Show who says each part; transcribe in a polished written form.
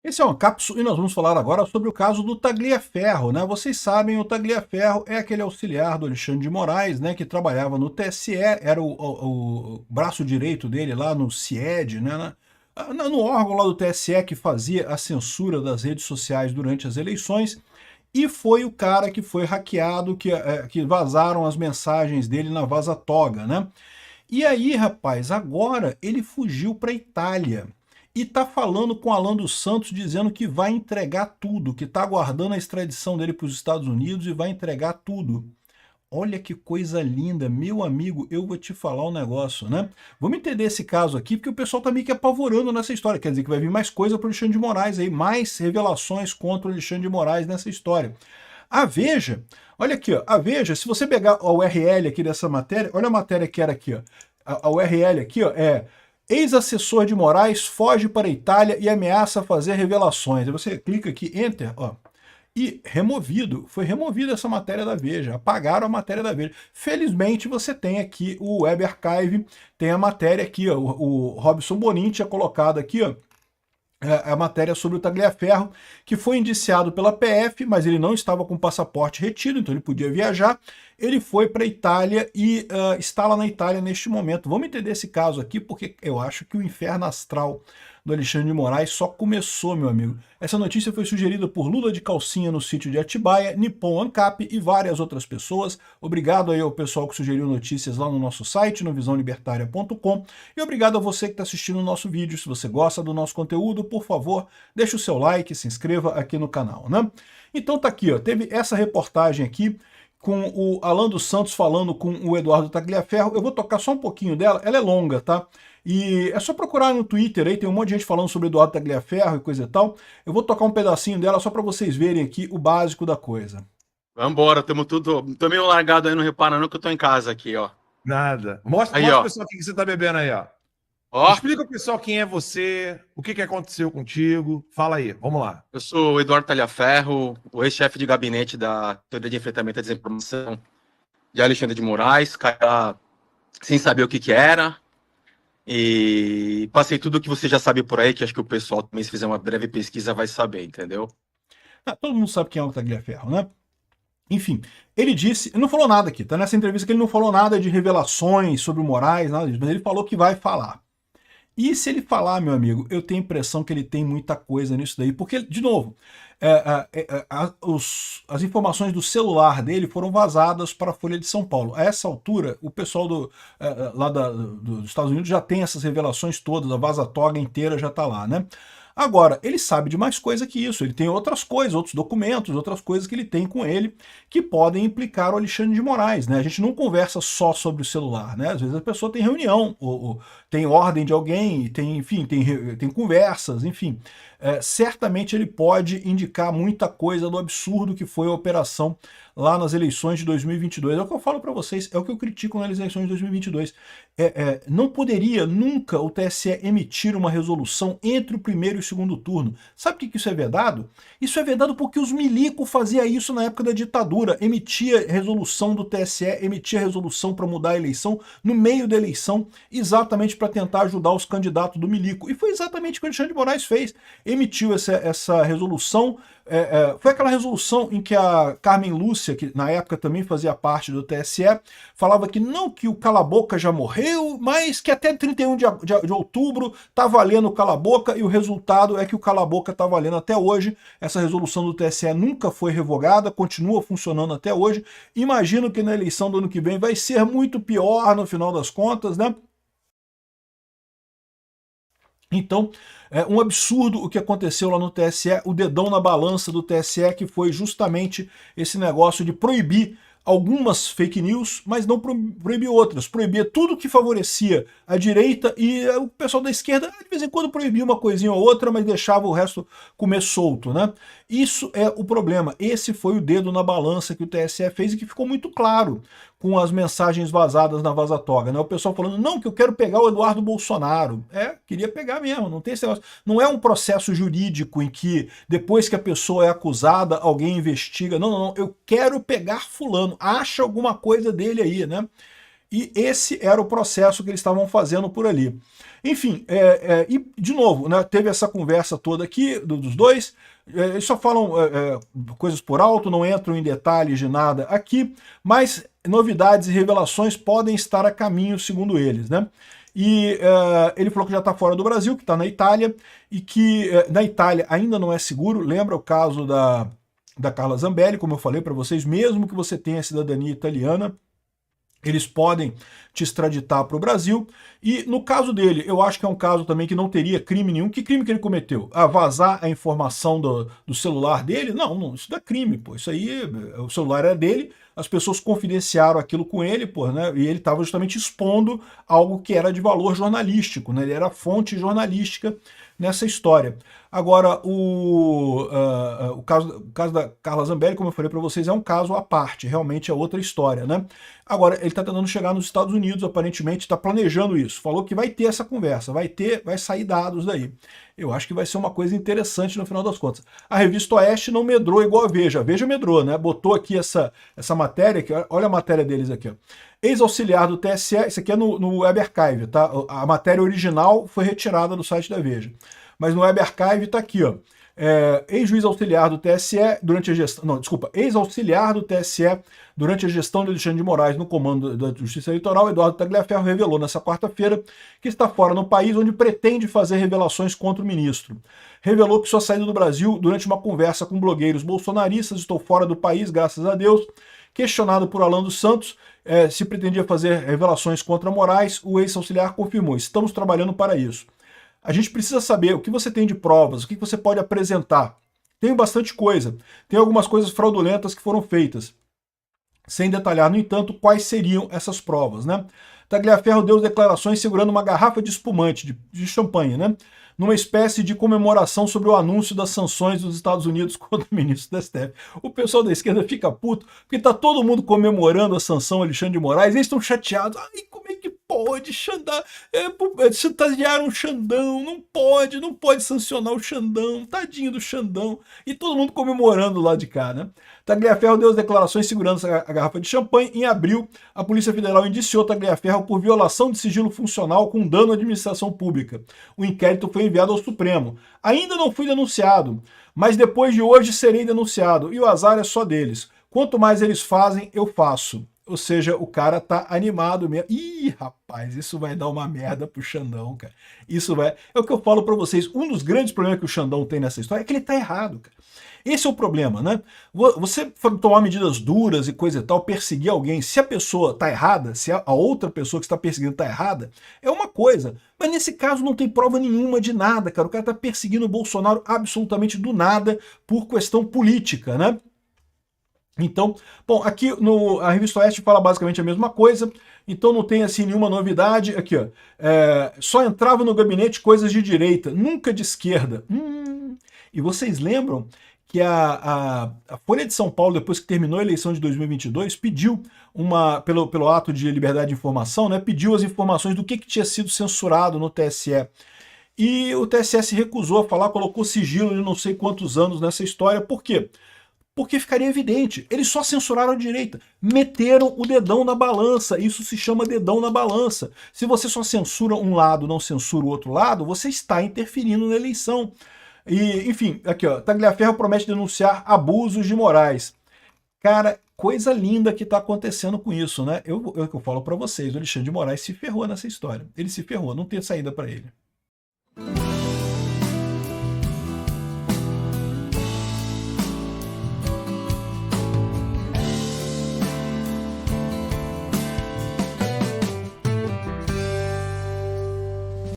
Speaker 1: Esse é uma cápsula e nós vamos falar agora sobre o caso do Tagliaferro, né? Vocês sabem, o Tagliaferro é aquele auxiliar do Alexandre de Moraes, né, que trabalhava no TSE, era o braço direito dele lá no CIED, né, no órgão lá do TSE que fazia a censura das redes sociais durante as eleições, e foi o cara que foi hackeado, que vazaram as mensagens dele na Vaza Toga, né? E aí, rapaz, agora ele fugiu para a Itália e tá falando com Alan dos Santos dizendo que vai entregar tudo, que tá aguardando a extradição dele para os Estados Unidos e vai entregar tudo. Olha que coisa linda, meu amigo, eu vou te falar um negócio, né? Vamos entender esse caso aqui, porque o pessoal tá meio que apavorando nessa história, quer dizer que vai vir mais coisa para o Alexandre de Moraes aí, mais revelações contra o Alexandre de Moraes nessa história. A Veja, olha aqui, ó, a Veja, se você pegar a URL aqui dessa matéria, olha a matéria que era aqui, ó, a URL aqui, ó, é ex-assessor de Moraes foge para a Itália e ameaça fazer revelações. Aí você clica aqui, Enter, ó, e removido, foi removida essa matéria da Veja, apagaram a matéria da Veja. Felizmente você tem aqui o Web Archive, tem a matéria aqui, ó, o Robson Bonin tinha colocado aqui, ó, a matéria sobre o Tagliaferro, que foi indiciado pela PF, mas ele não estava com passaporte retido, então ele podia viajar. Ele foi para a Itália e está lá na Itália neste momento. Vamos entender esse caso aqui, porque eu acho que o inferno astral do Alexandre de Moraes só começou, meu amigo. Essa notícia foi sugerida por Lula de Calcinha no sítio de Atibaia, Nippon Ancap e várias outras pessoas. Obrigado aí ao pessoal que sugeriu notícias lá no nosso site, no visãolibertaria.com. E obrigado a você que está assistindo o nosso vídeo. Se você gosta do nosso conteúdo, por favor, deixe o seu like, se inscreva aqui no canal, né? Então tá aqui, ó, teve essa reportagem aqui com o Alan dos Santos falando com o Eduardo Tagliaferro. Eu vou tocar só um pouquinho dela, ela é longa, tá? E é só procurar no Twitter aí, tem um monte de gente falando sobre Eduardo Tagliaferro e coisa e tal. Eu vou tocar um pedacinho dela só para vocês verem aqui o básico da coisa.
Speaker 2: Vambora, tamo tudo. Tô meio largado aí, não repara não que eu tô em casa aqui, ó.
Speaker 3: Nada. Mostra,
Speaker 2: Aí,
Speaker 3: mostra pro
Speaker 2: ó.
Speaker 3: pessoal o que você tá bebendo aí, ó.
Speaker 2: Ó,
Speaker 3: Explica pro pessoal quem é você, o que aconteceu contigo. Fala aí, vamos lá.
Speaker 2: eu sou o Eduardo Talhaferro, o ex-chefe de gabinete da Teoria de Enfrentamento à Desinformação de Alexandre de Moraes, cara, sem saber o que que era. E passei tudo o que você já sabe por aí, que acho que o pessoal também, se fizer uma breve pesquisa, vai saber, entendeu?
Speaker 1: Todo mundo sabe quem é o Tagliaferro, né? Enfim, ele disse, ele não falou nada aqui, tá nessa entrevista que ele não falou nada de revelações sobre o Moraes, nada disso, mas ele falou que vai falar. E se ele falar, meu amigo, eu tenho a impressão que ele tem muita coisa nisso daí, porque, de novo, as informações do celular dele foram vazadas para a Folha de São Paulo. A essa altura, o pessoal lá dos Estados Unidos já tem essas revelações todas, a vaza-toga inteira já está lá, né? Agora, ele sabe de mais coisa que isso, ele tem outras coisas, outros documentos, outras coisas que ele tem com ele que podem implicar o Alexandre de Moraes, né? A gente não conversa só sobre o celular, né? Às vezes a pessoa tem reunião, ou tem ordem de alguém, tem, enfim, tem conversas, enfim. Certamente ele pode indicar muita coisa do absurdo que foi a operação lá nas eleições de 2022. É o que eu falo para vocês, é o que eu critico nas eleições de 2022. Não poderia nunca o TSE emitir uma resolução entre o primeiro e o segundo turno. Sabe por que isso é vedado? Isso é vedado porque os milico faziam isso na época da ditadura, emitia resolução do TSE, emitia resolução para mudar a eleição no meio da eleição, exatamente para tentar ajudar os candidatos do milico. E foi exatamente o que o Alexandre de Moraes fez. Emitiu essa resolução, foi aquela resolução em que a Carmen Lúcia, que na época também fazia parte do TSE, falava que não, que o cala-boca já morreu, mas que até 31 de outubro tá valendo o cala-boca, e o resultado é que o cala-boca tá valendo até hoje. Essa resolução do TSE nunca foi revogada, continua funcionando até hoje. Imagino que na eleição do ano que vem vai ser muito pior no final das contas, né? Então, é um absurdo o que aconteceu lá no TSE, o dedão na balança do TSE, que foi justamente esse negócio de proibir algumas fake news, mas não proibir outras. Proibia tudo que favorecia a direita, e o pessoal da esquerda, de vez em quando, proibia uma coisinha ou outra, mas deixava o resto comer solto, né? Isso é o problema. Esse foi o dedo na balança que o TSE fez, e que ficou muito claro com as mensagens vazadas na Vaza-Toga, né? O pessoal falando, não, que eu quero pegar o Eduardo Bolsonaro. Queria pegar mesmo, não tem esse negócio. Não é um processo jurídico em que, depois que a pessoa é acusada, alguém investiga. Não, não, não, eu quero pegar fulano, acha alguma coisa dele aí, né? E esse era o processo que eles estavam fazendo por ali. Enfim, e de novo, né, teve essa conversa toda aqui dos dois, eles só falam coisas por alto, não entram em detalhes de nada aqui, mas novidades e revelações podem estar a caminho, segundo eles, né? E ele falou que já está fora do Brasil, que está na Itália, e que na Itália ainda não é seguro. Lembra o caso da Carla Zambelli, como eu falei para vocês, mesmo que você tenha cidadania italiana, eles podem te extraditar para o Brasil. E no caso dele, eu acho que é um caso também que não teria crime nenhum. Que crime que ele cometeu? Vazar a informação do celular dele? Não, isso não é crime, pô. Isso aí, o celular era dele, as pessoas confidenciaram aquilo com ele, pô, né? E ele estava justamente expondo algo que era de valor jornalístico, né? Ele era fonte jornalística nessa história. Agora, o caso da Carla Zambelli, como eu falei para vocês, é um caso à parte, realmente é outra história, né? Agora, ele está tentando chegar nos Estados Unidos, aparentemente está planejando isso. Falou que vai ter essa conversa, vai sair dados daí. Eu acho que vai ser uma coisa interessante no final das contas. A revista Oeste não medrou igual a Veja. A Veja medrou, né? Botou aqui essa matéria, aqui, olha a matéria deles aqui, ó. Ex-auxiliar do TSE, isso aqui é no Web Archive, tá? A matéria original foi retirada do site da Veja. Mas no Web Archive está aqui, ó. Ex-juiz auxiliar do TSE durante a gestão... Não, desculpa. Ex-auxiliar do TSE durante a gestão de Alexandre de Moraes no comando da Justiça Eleitoral, Eduardo Tagliaferro revelou nessa quarta-feira que está fora no país onde pretende fazer revelações contra o ministro. Revelou que sua saída do Brasil durante uma conversa com blogueiros bolsonaristas, estou fora do país, graças a Deus. Questionado por Alan dos Santos se pretendia fazer revelações contra Moraes, o ex-auxiliar confirmou, estamos trabalhando para isso. A gente precisa saber o que você tem de provas, o que você pode apresentar. Tem bastante coisa. Tem algumas coisas fraudulentas que foram feitas. Sem detalhar, no entanto, quais seriam essas provas, né? Tagliaferro deu declarações segurando uma garrafa de espumante, de champanhe, né? Numa espécie de comemoração sobre o anúncio das sanções dos Estados Unidos contra o ministro da STF. O pessoal da esquerda fica puto, porque tá todo mundo comemorando a sanção Alexandre de Moraes, eles estão chateados. Ai, como é que pode chantagear um Xandão? Não pode sancionar o Xandão, tadinho do Xandão. E todo mundo comemorando lá de cá, né? Tagliaferro deu as declarações segurando a garrafa de champanhe. Em abril, a Polícia Federal indiciou Tagliaferro por violação de sigilo funcional com dano à administração pública. O inquérito foi enviado ao Supremo. Ainda não fui denunciado, mas depois de hoje serei denunciado. E o azar é só deles. Quanto mais eles fazem, eu faço. Ou seja, o cara tá animado mesmo. Ih, rapaz, isso vai dar uma merda pro Xandão, cara. Isso vai... É o que eu falo pra vocês. Um dos grandes problemas que o Xandão tem nessa história é que ele tá errado, cara. Esse é o problema, né? Você tomar medidas duras e coisa e tal, perseguir alguém, se a pessoa tá errada, se a outra pessoa que está perseguindo tá errada, é uma coisa. Mas nesse caso não tem prova nenhuma de nada, cara. O cara tá perseguindo o Bolsonaro absolutamente do nada por questão política, né? Então, bom, aqui a Revista Oeste fala basicamente a mesma coisa, então não tem assim nenhuma novidade. Aqui, ó, só entrava no gabinete coisas de direita, nunca de esquerda. E vocês lembram que a Folha de São Paulo, depois que terminou a eleição de 2022, pediu, pelo ato de liberdade de informação, né, pediu as informações do que tinha sido censurado no TSE. E o TSE se recusou a falar, colocou sigilo de não sei quantos anos nessa história. Por quê? Porque ficaria evidente, eles só censuraram a direita, meteram o dedão na balança, isso se chama dedão na balança. Se você só censura um lado, não censura o outro lado, você está interferindo na eleição. E, enfim, aqui ó, Tagliaferro promete denunciar abusos de Moraes. Cara, coisa linda que está acontecendo com isso, né? Eu falo para vocês, o Alexandre de Moraes se ferrou nessa história. Ele se ferrou, não tem saída para ele.